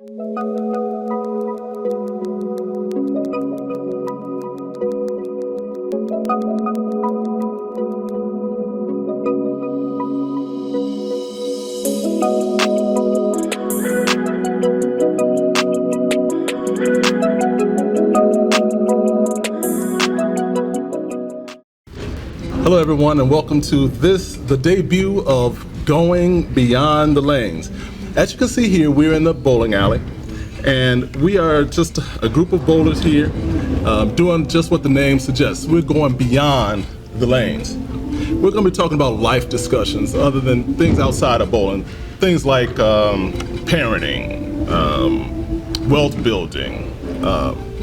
Hello everyone, and welcome to the debut of Going Beyond the Lanes. As you can see here, we're in the bowling alley, and we are just a group of bowlers here doing just what the name suggests. We're going beyond the lanes. We're going to be talking about life discussions other than things outside of bowling. Things like parenting, wealth building,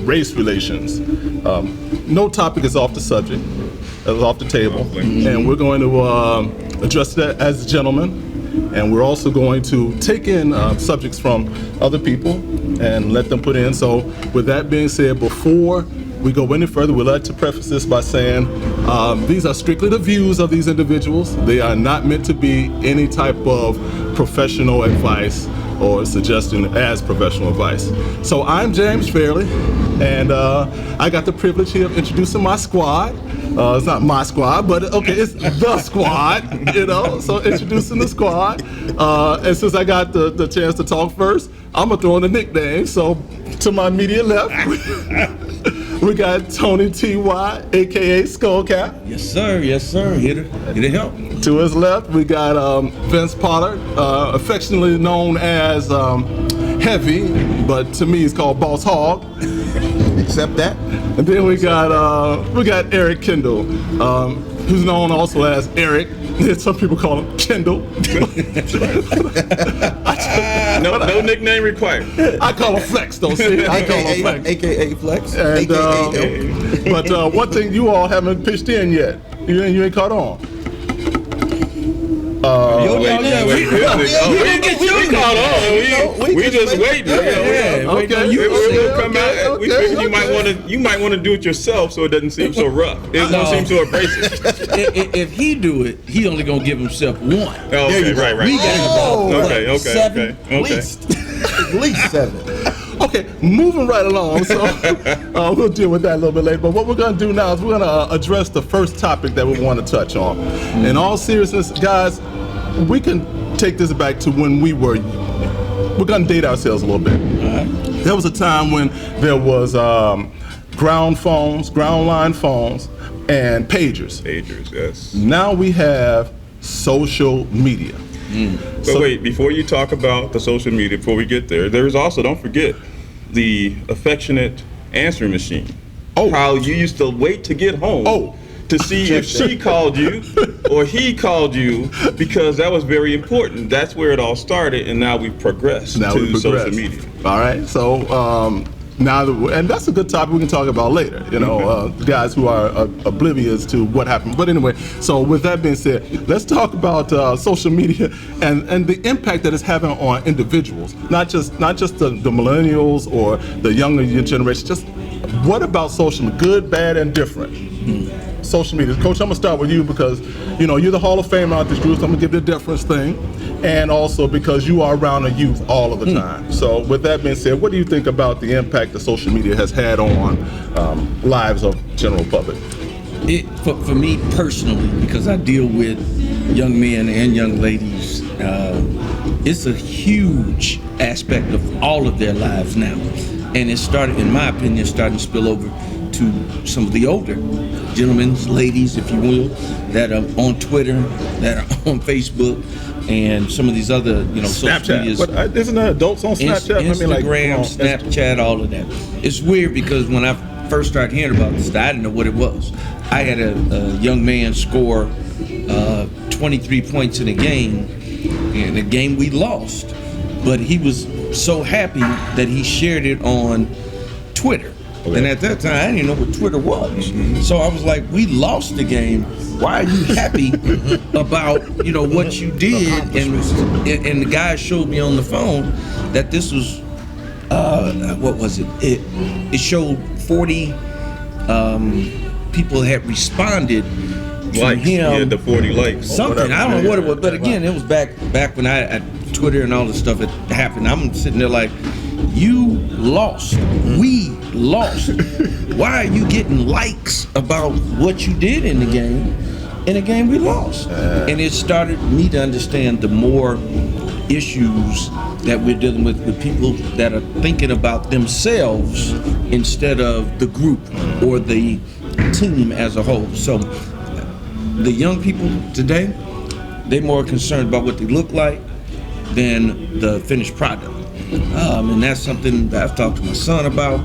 race relations. No topic is off the subject. Off the table, and we're going to address that as gentlemen, and we're also going to take in subjects from other people and let them put in. So with that being said, before we go any further, we'd like to preface this by saying these are strictly the views of these individuals. They are not meant to be any type of professional advice or suggestion as professional advice. So I'm James Fairley, and I got the privilege here of introducing my squad. It's not my squad, but okay, it's the squad, you know, so introducing the squad. And since I got the chance to talk first, I'm gonna throw in a nickname. So to my immediate left, we got Tony T.Y., aka Skullcap. Yes, sir. Here to help. To his left, we got Vince Pollard, affectionately known as Heavy, but to me he's called Boss Hog. Accept that. And then we got Eric Kendall, who's known also as Eric. Some people call him Kendall. No nickname required. I call him Flex, though. See, I call him Flex, AKA Flex. And, but one thing you all haven't pitched in yet. You ain't caught on. We just waiting. Okay. We'll come out. We figured you might want to do it yourself so it doesn't seem so rough. It don't seem so abrasive. If he do it, he only gonna give himself one. Oh, okay, right. We got Okay. seven, at least 7. Okay, moving right along. So we'll deal with that a little bit later. But what we're going to do now is we're going to address the first topic that we want to touch on. In all seriousness, guys, we can take this back to when we're going to date ourselves a little bit. There was a time when there was ground line phones, and pagers. Pagers, yes. Now we have social media. But wait, before you talk about the social media, before we get there, there's also, don't forget, the affectionate answering machine. Oh. How you used to wait to get home to see if she called you or he called you, because that was very important. That's where it all started, and now we've progressed to social media. All right, so and that's a good topic we can talk about later, you know, guys who are oblivious to what happened. But anyway, so with that being said, let's talk about social media and the impact that it's having on individuals, not just the millennials or the younger generation. Just what about social media, good, bad, and different? Social media. Coach, I'm gonna start with you because you know you're the Hall of Famer out this group, so I'm gonna give you a deference thing, and also because you are around the youth all of the time. So with that being said, what do you think about the impact that social media has had on lives of general public? For me personally, because I deal with young men and young ladies, it's a huge aspect of all of their lives now, and it started, in my opinion, starting to spill over to some of the older gentlemen, ladies, if you will, that are on Twitter, that are on Facebook, and some of these other, you know, social medias. But isn't there adults on Snapchat? Instagram, Snapchat, all of that. It's weird because when I first started hearing about this, I didn't know what it was. I had a young man score 23 points in a game we lost, but he was so happy that he shared it on Twitter. Okay. And at that time, I didn't know what Twitter was. So I was like, we lost the game. Why are you happy about, you know, what you did? And the guy showed me on the phone that this was, what was it? It showed 40 people had responded to him. Yeah, the 40 likes. Something, I don't know what it was. But again, it was back when I Twitter and all this stuff had happened. I'm sitting there like, You lost. We lost. Why are you getting likes about what you did in the game? In a game we lost. And it started me to understand the more issues that we're dealing with people that are thinking about themselves instead of the group or the team as a whole. So the young people today, they're more concerned about what they look like than the finished product. And that's something that I've talked to my son about,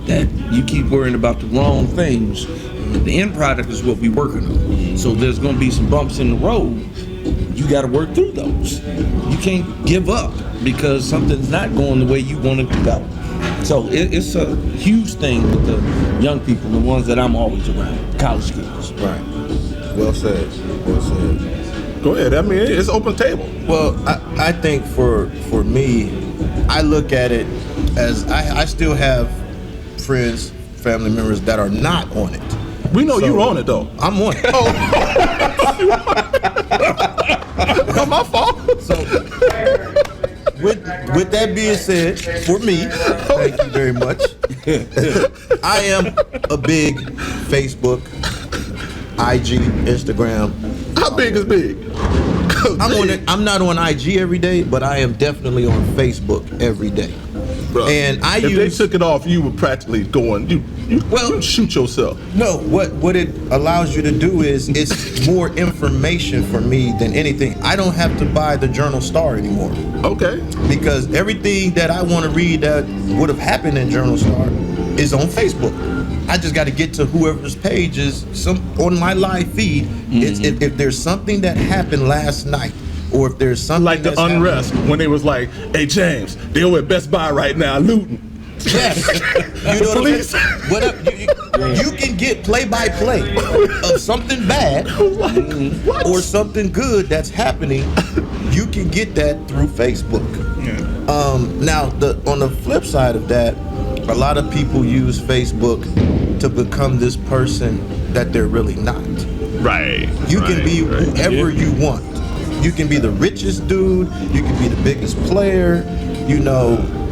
that you keep worrying about the wrong things. The end product is what we're working on. So there's going to be some bumps in the road. You got to work through those. You can't give up because something's not going the way you want it to go. So it's a huge thing with the young people, the ones that I'm always around, college kids. Right. Well said. Well said. Go ahead. I mean, it's open table. Well, I think for me, I look at it as I still have friends, family members that are not on it. We know So, you're on it, though. I'm on it. Not my fault. So, with that being said, for me, thank you very much. I am a big Facebook, IG, Instagram. How big is big? I'm on it. I'm not on IG every day, but I am definitely on Facebook every day. Bruh, And I if use they took it off, you were practically going. You shoot yourself. No, what it allows you to do is it's more information for me than anything. I don't have to buy the Journal Star anymore Okay. because everything that I want to read that would have happened in Journal Star is on Facebook. I just got to get to whoever's page is on my live feed. It's, if there's something that happened last night, or if there's something Like the that's unrest when they was like, "Hey James, they over at Best Buy right now looting." Yes. You know Police. what I'm saying? You can get play-by-play of something bad What? or something good that's happening. You can get that through Facebook. Now, on the flip side of that, a lot of people use Facebook to become this person that they're really not. Right. You can be whoever you want. You can be the richest dude. You can be the biggest player,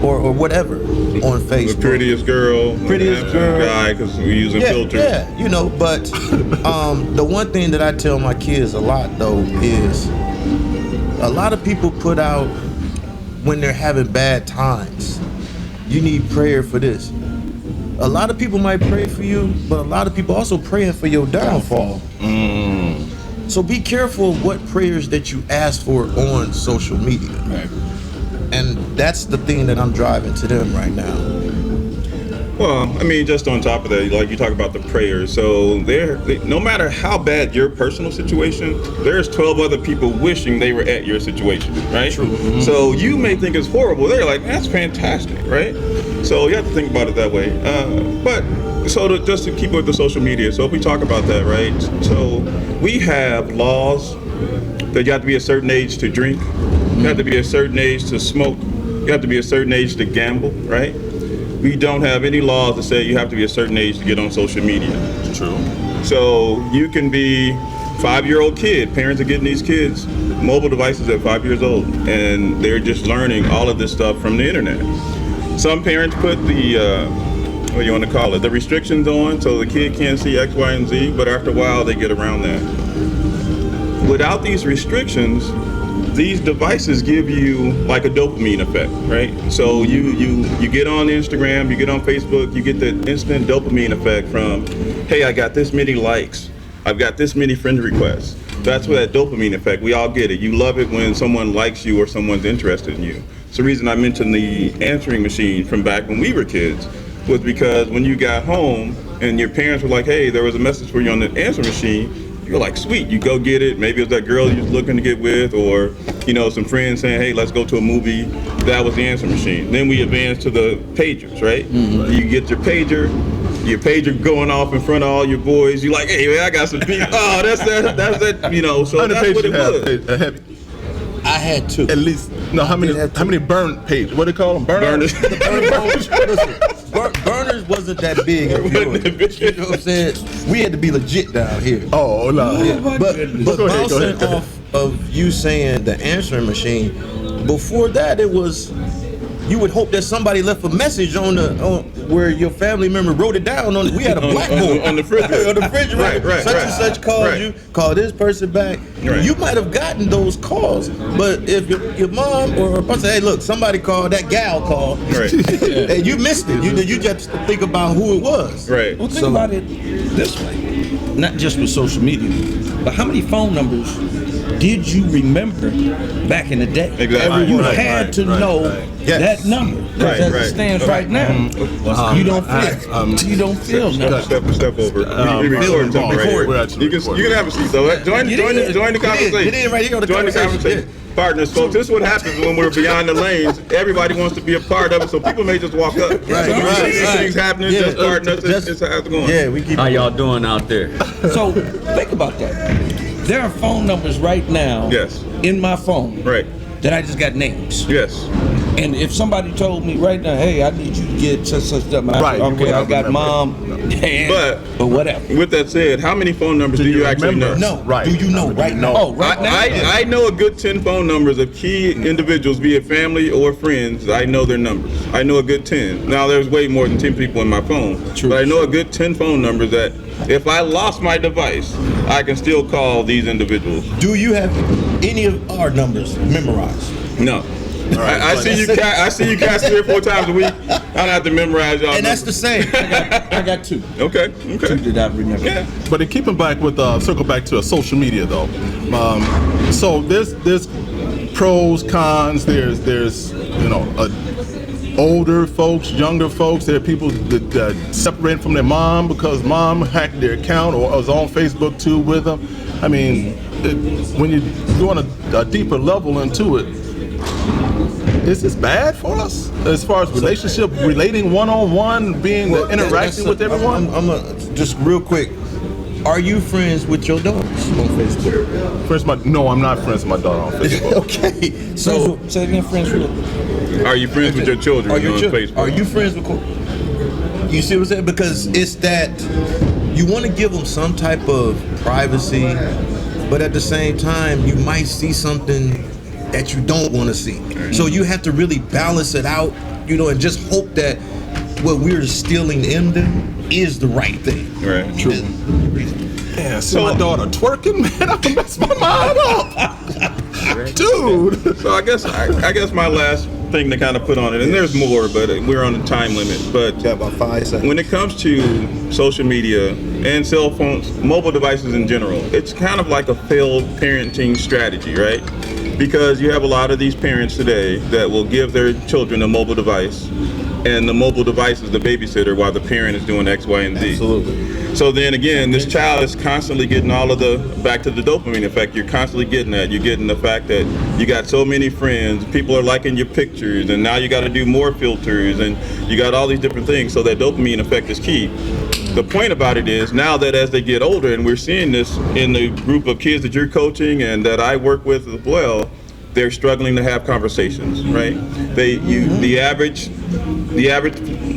or whatever on Facebook. The prettiest girl, Prettiest handsome girl. guy, because we're using filters. Yeah, but the one thing that I tell my kids a lot though is a lot of people put out when they're having bad times. You need prayer for this. A lot of people might pray for you, but a lot of people also praying for your downfall. So be careful what prayers that you ask for on social media. Right. And that's the thing that I'm driving to them right now. Well, I mean, just on top of that, like you talk about the prayers. So no matter how bad your personal situation, there's 12 other people wishing they were at your situation, right? True. So you may think it's horrible. They're like, that's fantastic, right? So you have to think about it that way. Just to keep with the social media. So if we talk about that, right? So we have laws that you have to be a certain age to drink. You have to be a certain age to smoke. You have to be a certain age to gamble, right? We don't have any laws that say you have to be a certain age to get on social media. True. So you can be 5-year-old kid. Parents are getting these kids mobile devices at 5 years old, and they're just learning all of this stuff from the internet. Some parents put the what do you want to call it? The restrictions on, so the kid can't see X, Y, and Z. But after a while, they get around that. Without these restrictions, these devices give you like a dopamine effect, right? So you get on Instagram, you get on Facebook, you get the instant dopamine effect from, hey, I got this many likes, I've got this many friend requests. That's where that dopamine effect, we all get it. You love it when someone likes you or someone's interested in you. It's the reason I mentioned the answering machine from back when we were kids, was because when you got home and your parents were like, hey, there was a message for you on the answering machine, you're like, sweet, you go get it. Maybe it was that girl you was looking to get with, or some friends saying, hey, let's go to a movie. That was the answer machine. Then we advanced to the pagers, right? Mm-hmm. You get your pager going off in front of all your boys. You're like, hey, man, I got some beat. Oh, that's that, so that's what it was. I had two. At least, no, how many burn pages? What do they call them? Burners? Burners wasn't that big. You know what I'm saying? We had to be legit down here. Oh, no. Yeah. But Go ahead. bouncing off of you saying the answering machine, before that it was you would hope that somebody left a message on where your family member wrote it down on. We had a blackboard on the refrigerator. on the refrigerator. Right, such right. and such called Right. you. Call this person back. Right. You might have gotten those calls, but if your mom or a person, hey, look, somebody called, that gal called, Right. and you missed it. You just think about who it was. Right. Well, think about it this way, not just with social media, but how many phone numbers did you remember back in the day? Exactly. You Right, had right, to right, know right. Yes. that number. 'Cause Right, as right. it stands right now, you don't feel. You don't feel nothing. Step over. We recording something right record. We're here. actually You can recording. have a seat though. Join Get the in. conversation. Get in right here on the Join the conversation. conversation. Partners, folks, this is what happens when we're beyond the lanes. Everybody wants to be a part of it, so people may just walk up. Right, So you right, see these right. things happening, Yeah, just partners, just- it's how it's going. Yeah, we keep. How y'all doing out there? So think about that. There are phone numbers right now Yes. in my phone Right. that I just got names. Yes. And if somebody told me right now, hey, I need you to get such stuff, Right, you okay, would I not got remember. mom, dad, But- whatever. With that said, how many phone numbers do you actually know? No, Right. Do you know right now? Oh, right now. I know a good 10 phone numbers of key individuals, be it family or friends. I know their numbers. I know a good 10. Now, there's way more than 10 people in my phone. True. But I know a good 10 phone numbers that if I lost my device, I can still call these individuals. Do you have any of our numbers memorized? No. I see you. I see you cast 3 or 4 times a week. I don't have to memorize y'all. And that's the same. I got two. Okay. Two Okay. that I remember. Yeah. But in keeping back with circle back to social media though, so there's pros, cons. There's older folks, younger folks. There are people that separate from their mom because mom hacked their account or was on Facebook too with them. I mean, when you go on a deeper level into it, is this bad for us as far as relationship, relating one-on-one, being interacting with everyone? I'm just real quick. Are you friends with your daughters on Facebook? No, I'm not friends with my daughter on Facebook. Okay, so Say it again, friends with. Are you friends with your children are on you Facebook? are you friends with? You see what I'm saying? Because it's that you want to give them some type of privacy, but at the same time, you might see something that you don't want to see. So you have to really balance it out, and just hope that what we're stealing in them is the right thing. Right. True. Yeah, see my daughter twerking, man, I can mess my mind up. Dude. So I guess my last thing to kind of put on it, and there's more, but we're on a time limit. But Got about 5 seconds. when it comes to social media and cell phones, mobile devices in general, it's kind of like a failed parenting strategy, right? Because you have a lot of these parents today that will give their children a mobile device, and the mobile device is the babysitter while the parent is doing X, Y, and Z. Absolutely. So then again, this child is constantly getting all of back to the dopamine effect. You're constantly getting that. You're getting the fact that you got so many friends, people are liking your pictures, and now you got to do more filters, and you got all these different things. So that dopamine effect is key. The point about it is now that as they get older, and we're seeing this in the group of kids that you're coaching and that I work with as well, they're struggling to have conversations, right? The average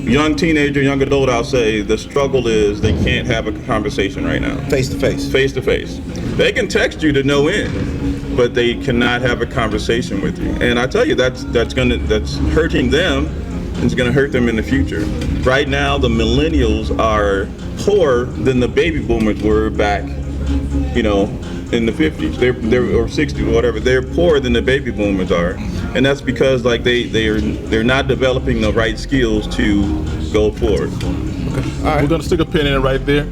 young teenager, young adult, I'll say, the struggle is they can't have a conversation right now. Face to face. Face to face. They can text you to no end, but they cannot have a conversation with you. And I tell you, that's hurting them. And it's going to hurt them in the future. Right now, the millennials are poorer than the baby boomers were back, in the 50s. They're or 60s, whatever. They're poorer than the baby boomers are, and that's because they're not developing the right skills to go forward. We're going to stick a pin in it right there.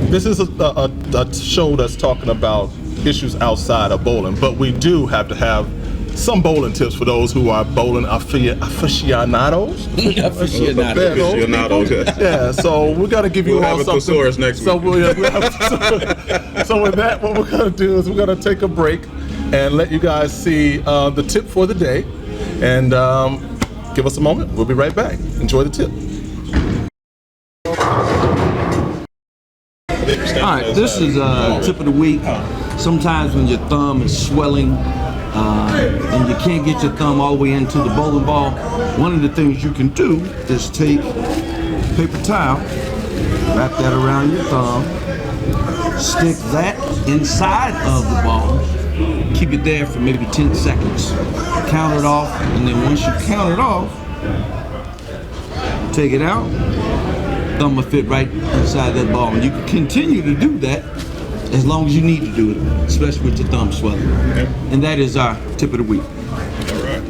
This is a show that's talking about issues outside of bowling, but we do have to have some bowling tips for those who are bowling aficionados. Aficionados. Yeah, so we're going to give you We'll all have a something. thesaurus next So week. so with that, what we're going to do is we're going to take a break and let you guys see the tip for the day. And give us a moment. We'll be right back. Enjoy the tip. All right, this is a tip of the week. Sometimes when your thumb is swelling and you can't get your thumb all the way into the bowling ball, one of the things you can do is take paper towel, wrap that around your thumb, stick that inside of the ball, keep it there for maybe 10 seconds. Count it off, and then once you count it off, take it out. Thumb will fit right inside that ball, and you can continue to do that as long as you need to do it, especially with your thumb swelling. Okay. And that is our tip of the week. All right.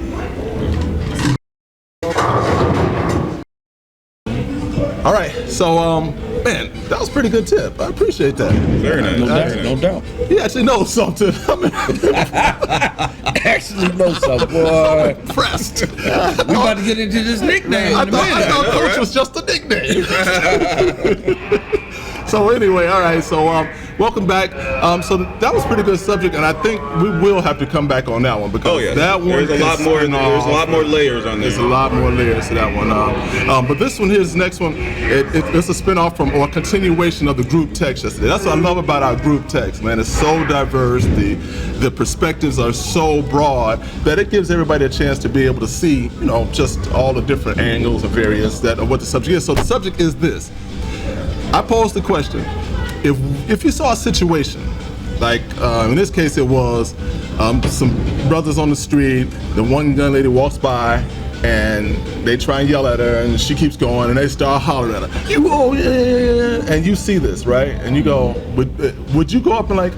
All right, so man, that was a pretty good tip. I appreciate that. Very nice. No doubt, Very no nice. doubt. He actually knows something. I'm Actually know something, boy. impressed. We about to get into this nickname I in a thought minute. Coach right? was just a nickname. So anyway, all right. So welcome back. So that was a pretty good subject, and I think we will have to come back on that one because Oh yeah. that one There's a lot can more. spin There's a off. lot more layers on There's a there. lot more layers to that one. But this one here, this next one, it's a spin-off from or a continuation of the group text yesterday. That's what I love about our group text, man. It's so diverse. The perspectives are so broad that it gives everybody a chance to be able to see, just all the different angles and variants of what the subject is. So the subject is this. I posed the question: if you saw a situation, like in this case it was some brothers on the street, the one young lady walks by and they try and yell at her and she keeps going and they start hollering at her, you go, yeah, and you see this, right? And you go, would you go up and like,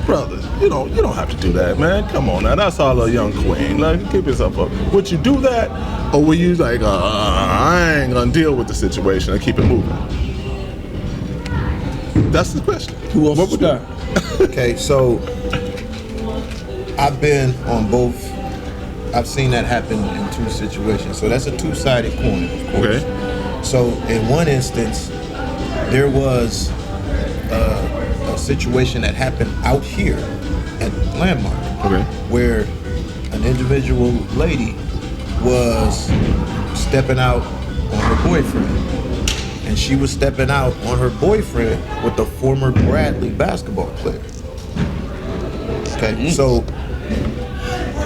brother, you don't have to do that, man. Come on now, that's our little young queen. Like, keep yourself up. Would you do that, or were you like, I ain't gonna deal with the situation and keep it moving? That's the question. Who wants What to would you- start? Okay, so I've been on both. I've seen that happen in two situations. So that's a two-sided coin, of course. Okay. So in one instance, there was a situation that happened out here at Landmark, Okay. where an individual lady was stepping out on her boyfriend. And she was stepping out on her boyfriend with the former Bradley basketball player. Okay, so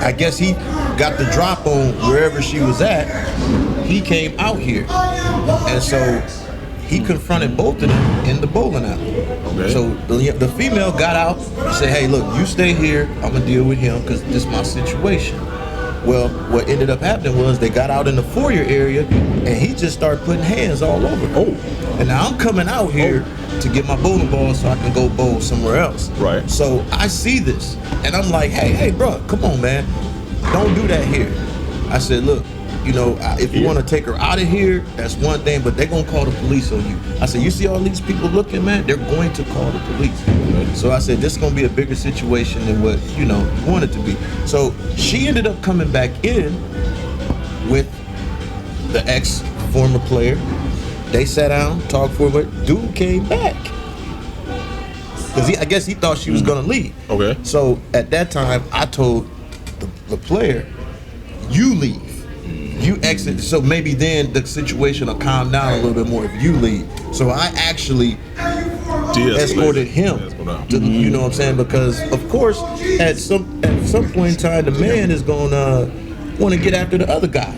I guess he got the drop on wherever she was at. He came out here. And so he confronted both of them in the bowling alley. Okay. So the female got out and said, hey, look, you stay here. I'm going to deal with him because this is my situation. Well, what ended up happening was they got out in the foyer area and he just started putting hands all over her. Oh. And now I'm coming out here to get my bowling ball so I can go bowl somewhere else. Right. So I see this and I'm like, hey, bro, come on, man. Don't do that here. I said, look, if you want to take her out of here, that's one thing, but they're going to call the police on you. I said, you see all these people looking, man? They're going to call the police. So I said, this is going to be a bigger situation than what, you want it to be. So she ended up coming back in with the ex-former player. They sat down, talked for a bit. Dude came back. Because I guess he thought she was going to leave. Okay. So at that time, I told the player, you leave. You exit, so maybe then the situation will calm down a little bit more if you leave. So I actually escorted him to, you know what I'm saying? Because of course, at some point in time, the man is gonna want to get after the other guy.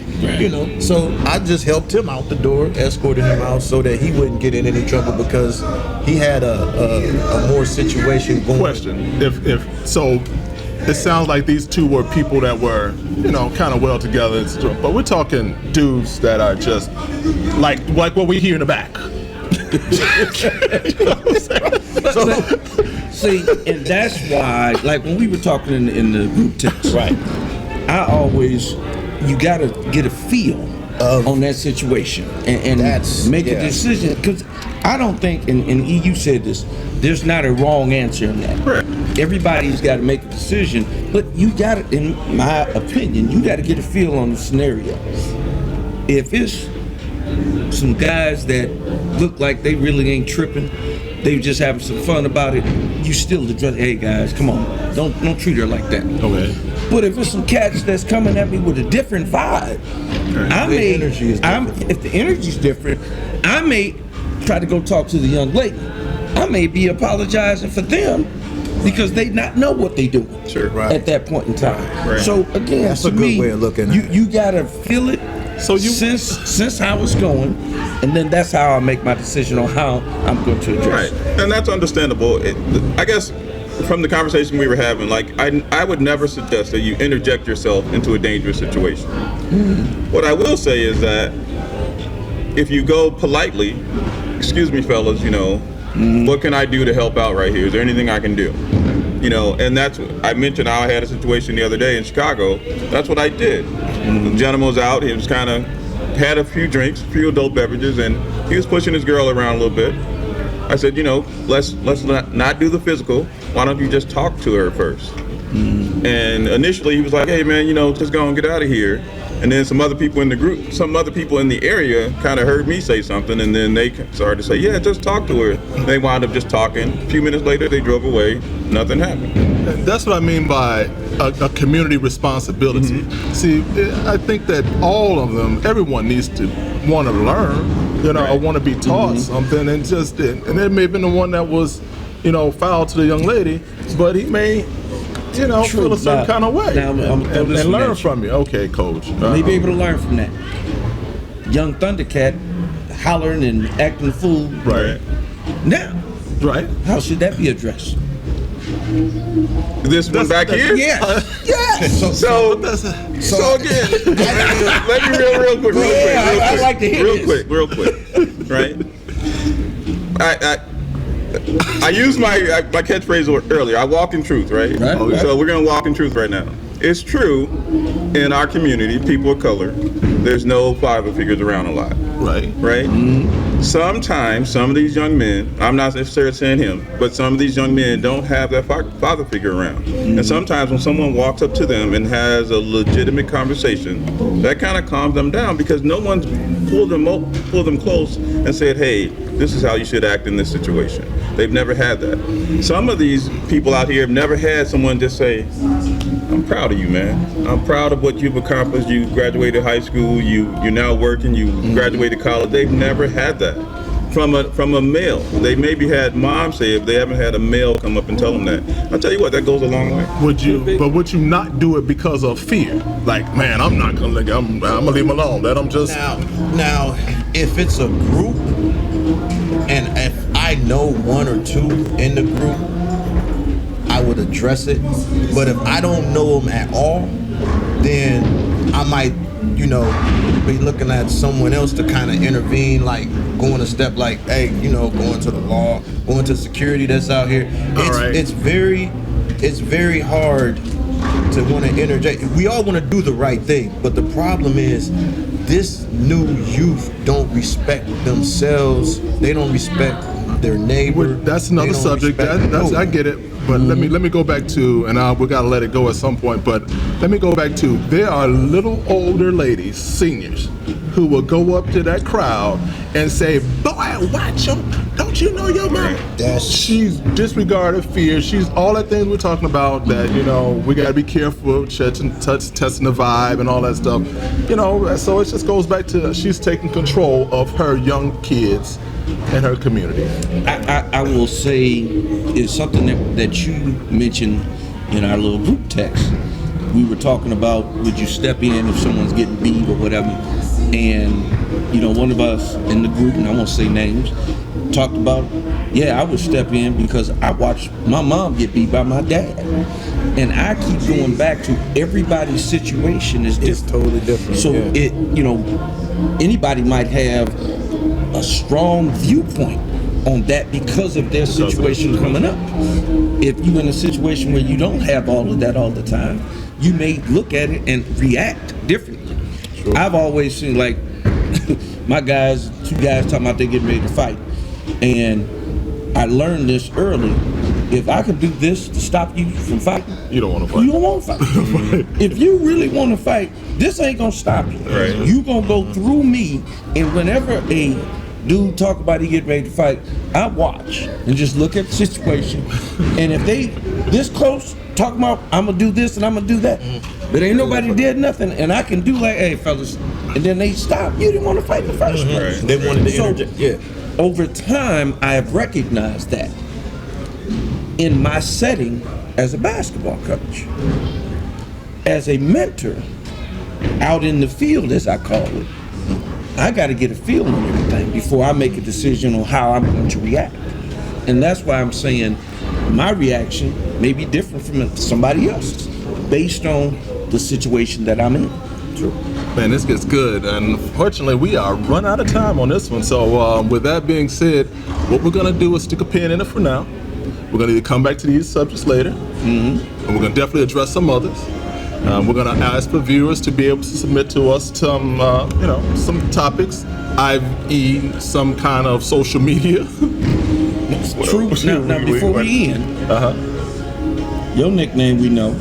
So I just helped him out the door, escorted him out so that he wouldn't get in any trouble because he had a more situation going. Question: If so, it sounds like these two were people that were, kind of well together and stuff. But we're talking dudes that are just like what we hear in the back. See, and that's why, like when we were talking in the group text, Right. you gotta get a feel on that situation and That's- make yeah. a decision. Because I don't think, and you said this, there's not a wrong answer in that. Right. Everybody's got to make a decision, but you got to, in my opinion, you got to get a feel on the scenario. If it's some guys that look like they really ain't tripping, they just having some fun about it, you still address, hey guys, come on, don't treat her like that. Okay. But if it's some cats that's coming at me with a different vibe, energy is different. if the energy's different, I may try to go talk to the young lady. I may be apologizing for them because they not know what they doing Sure. Right. at that point in time. Right. So again, That's to a good me, way of looking at it. you gotta feel it. So you- sense how it's going, and then that's how I make my decision on how I'm going to address Right, it. and that's understandable. I guess from the conversation we were having, like I would never suggest that you interject yourself into a dangerous situation. What I will say is that if you go politely, excuse me, fellas, what can I do to help out right here? Is there anything I can do? And that's what I mentioned. How I had a situation the other day in Chicago. That's what I did. The gentleman was out. He was kind of had a few drinks, a few adult beverages, and he was pushing his girl around a little bit. I said, let's not do the physical. Why don't you just talk to her first? And initially he was like, hey man, just go and get out of here. And then some other people in the area kind of heard me say something, and then they started to say, yeah, just talk to her. And they wound up just talking. A few minutes later, they drove away. Nothing happened. That's what I mean by a community responsibility. See, I think that all of them, everyone needs to want to learn, or want to be taught something, and there may have been the one that was, foul to the young lady, but he may, feel a certain kind of way Now, I'm and learn from you. Okay, coach. May be able to learn from that. Young Thundercat hollering and acting a fool. Right. Now, Right. how should that be addressed? This one back here? Yes. Yes. So again, let me real quick. I'd like to hear this. Real quick, right? I used my catchphrase earlier. I walk in truth, right? Right. Okay. So we're gonna walk in truth right now. It's true, in our community, people of color, there's no father figures around a lot. Right. Right? Sometimes some of these young men, I'm not necessarily saying him, but some of these young men don't have that father figure around. And sometimes when someone walks up to them and has a legitimate conversation, that kind of calms them down because no one's pulled them close and said, hey, this is how you should act in this situation. They've never had that. Some of these people out here have never had someone just say, I'm proud of you, man. I'm proud of what you've accomplished. You graduated high school, you're now working, you graduated college. They've never had that from a male. They maybe had mom say it, they haven't had a male come up and tell them that. I'll tell you what, that goes a long way. Would you not do it because of fear? Like, man, I'm not gonna I'm gonna leave him alone. Let him just. Now, if it's a group, and if I know one or two in the group, I would address it. But if I don't know them at all, then I might, be looking at someone else to kind of intervene, like going a step like, hey, going to the law, going to security that's out here. It's very hard to want to interject. We all want to do the right thing, but the problem is this new youth don't respect themselves. They don't respect their neighbor. That's another subject. I get it. But let me go back to, and we gotta let it go at some point. But let me go back to, there are little older ladies, seniors, who will go up to that crowd and say, "Boy, watch them! Don't you know your mom?" She's disregarded fear. She's all that things we're talking about. That we gotta be careful, testing the vibe and all that stuff. So it just goes back to she's taking control of her young kids and her community. I will say is something that you mentioned in our little group text. We were talking about, would you step in if someone's getting beat or whatever? And one of us in the group, and I won't say names, talked about, yeah, I would step in because I watched my mom get beat by my dad. And I keep going back to everybody's situation is different. It's totally different. So anybody might have a strong viewpoint on that because of their situation coming up. If you're in a situation where you don't have all of that all the time, you may look at it and react differently. Sure. I've always seen, like, my guys, two guys talking about they getting ready to fight. And I learned this early. If I can do this to stop you from fighting, you don't want to fight. You don't want to fight. If you really want to fight, this ain't gonna stop you. Right. You gonna go through me, and whenever a dude talk about he getting ready to fight, I watch and just look at the situation. And if they this close, talking about I'm gonna do this and I'm gonna do that, but ain't nobody did nothing, and I can do like, hey fellas, and then they stop. You didn't want to fight in the first place. They wanted to interject. Yeah. Over time, I have recognized that in my setting as a basketball coach, as a mentor, out in the field, as I call it, I got to get a feel on everything before I make a decision on how I'm going to react. And that's why I'm saying my reaction may be different from somebody else's based on the situation that I'm in. Man, this gets good, and unfortunately, we are run out of time on this one. So, with that being said, what we're gonna do is stick a pin in it for now. We're gonna either come back to these subjects later, and we're gonna definitely address some others. We're gonna ask for viewers to be able to submit to us some, some topics, i.e., some kind of social media. True. Now before we end, your nickname we know.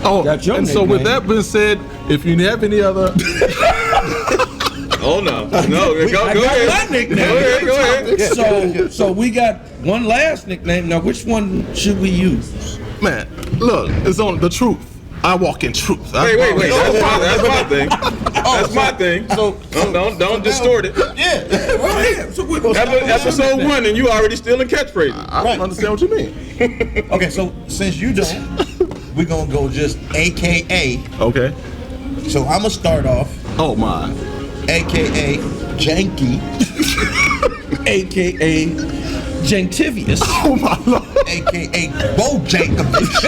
Oh, That's your and so with nickname. that being said, if you have any other, Oh no, go I got ahead. my nickname. Go ahead. So we got one last nickname. Now, which one should we use? man, look, it's on the truth. I walk in truth. Wait. That's my thing. That's my thing. So Don't distort it. Yeah. Go ahead. So Episode 1, and you already stealing catchphrases. I don't understand what you mean. Okay, so since you don't, we're gonna go just AKA. Okay. So I'm gonna start off Oh my. AKA Janky, AKA Jantivius. Oh my Lord. AKA Bo Jankovic,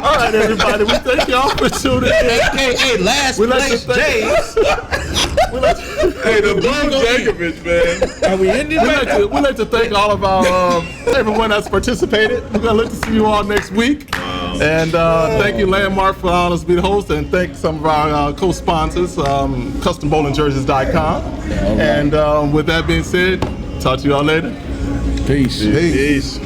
All right, everybody. We thank y'all for tuning in. AKA Last We like to Place thank- James. Hey, the Bo Jankovic, man. Are we ending We like to thank all of our everyone that's participated. We're gonna look to see you all next week. And thank you, Landmark, for allowing us to be the host, and thank some of our co-sponsors, CustomBowlingJerseys.com. And with that being said, talk to you all later. Peace. Peace.